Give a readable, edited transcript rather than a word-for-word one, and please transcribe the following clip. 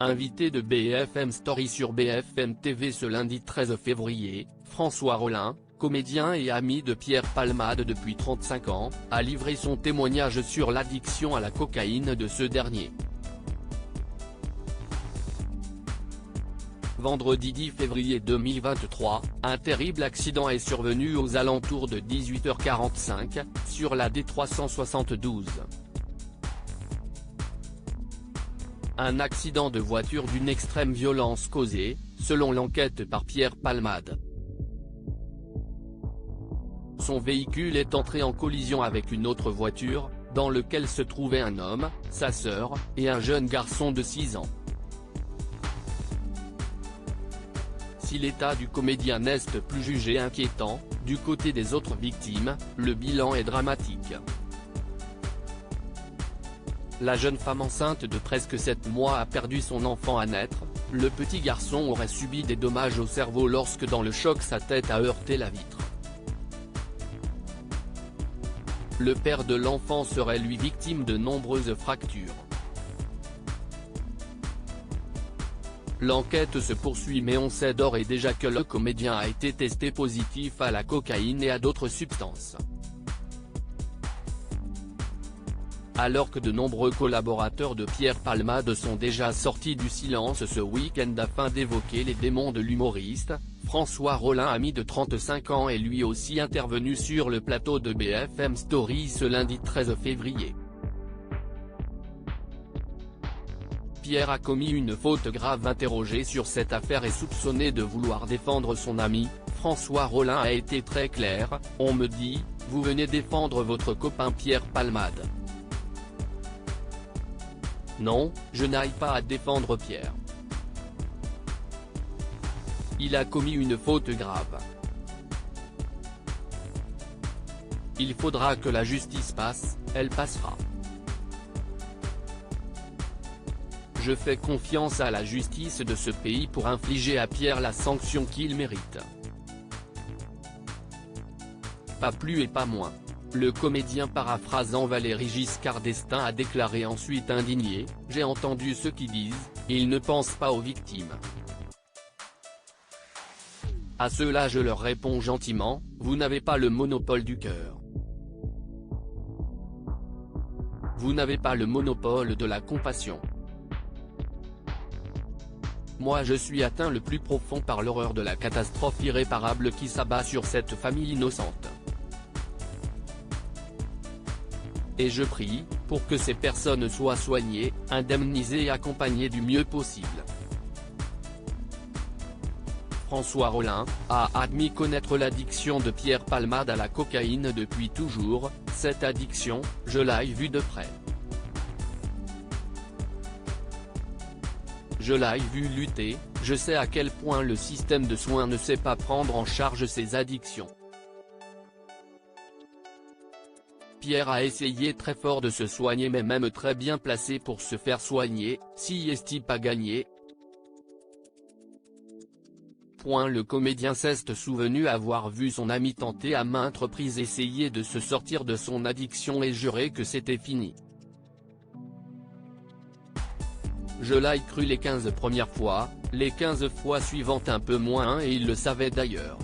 Invité de BFM Story sur BFM TV ce lundi 13 février, François Rollin, comédien et ami de Pierre Palmade depuis 35 ans, a livré son témoignage sur l'addiction à la cocaïne de ce dernier. Vendredi 10 février 2023, un terrible accident est survenu aux alentours de 18h45, sur la D372. Un accident de voiture d'une extrême violence causé, selon l'enquête par Pierre Palmade. Son véhicule est entré en collision avec une autre voiture, dans lequel se trouvait un homme, sa sœur, et un jeune garçon de 6 ans. Si l'état du comédien n'est plus jugé inquiétant, du côté des autres victimes, le bilan est dramatique. La jeune femme enceinte de presque 7 mois a perdu son enfant à naître, le petit garçon aurait subi des dommages au cerveau lorsque dans le choc sa tête a heurté la vitre. Le père de l'enfant serait lui victime de nombreuses fractures. L'enquête se poursuit mais on sait d'ores et déjà que le comédien a été testé positif à la cocaïne et à d'autres substances. Alors que de nombreux collaborateurs de Pierre Palmade sont déjà sortis du silence ce week-end afin d'évoquer les démons de l'humoriste, François Rollin, ami de 35 ans, est lui aussi intervenu sur le plateau de BFM Story ce lundi 13 février. Pierre a commis une faute grave. Interrogé sur cette affaire et soupçonné de vouloir défendre son ami, François Rollin a été très clair: « On me dit, vous venez défendre votre copain Pierre Palmade. Non, je n'aille pas à défendre Pierre. Il a commis une faute grave. Il faudra que la justice passe, elle passera. Je fais confiance à la justice de ce pays pour infliger à Pierre la sanction qu'il mérite. Pas plus et pas moins ». Le comédien paraphrasant Valéry Giscard d'Estaing a déclaré ensuite indigné: « J'ai entendu ceux qui disent, ils ne pensent pas aux victimes. À ceux-là je leur réponds gentiment, vous n'avez pas le monopole du cœur. Vous n'avez pas le monopole de la compassion. Moi je suis atteint le plus profond par l'horreur de la catastrophe irréparable qui s'abat sur cette famille innocente. Et je prie, pour que ces personnes soient soignées, indemnisées et accompagnées du mieux possible. » François Rollin a admis connaître l'addiction de Pierre Palmade à la cocaïne depuis toujours. « Cette addiction, je l'ai vue de près. Je l'ai vu lutter, je sais à quel point le système de soins ne sait pas prendre en charge ces addictions. Pierre a essayé très fort de se soigner mais même très bien placé pour se faire soigner, si est-il pas gagné. » Le comédien s'est souvenu avoir vu son ami tenter à maintes reprises essayer de se sortir de son addiction et jurer que c'était fini. « Je l'ai cru les 15 premières fois, les 15 fois suivantes un peu moins et il le savait d'ailleurs.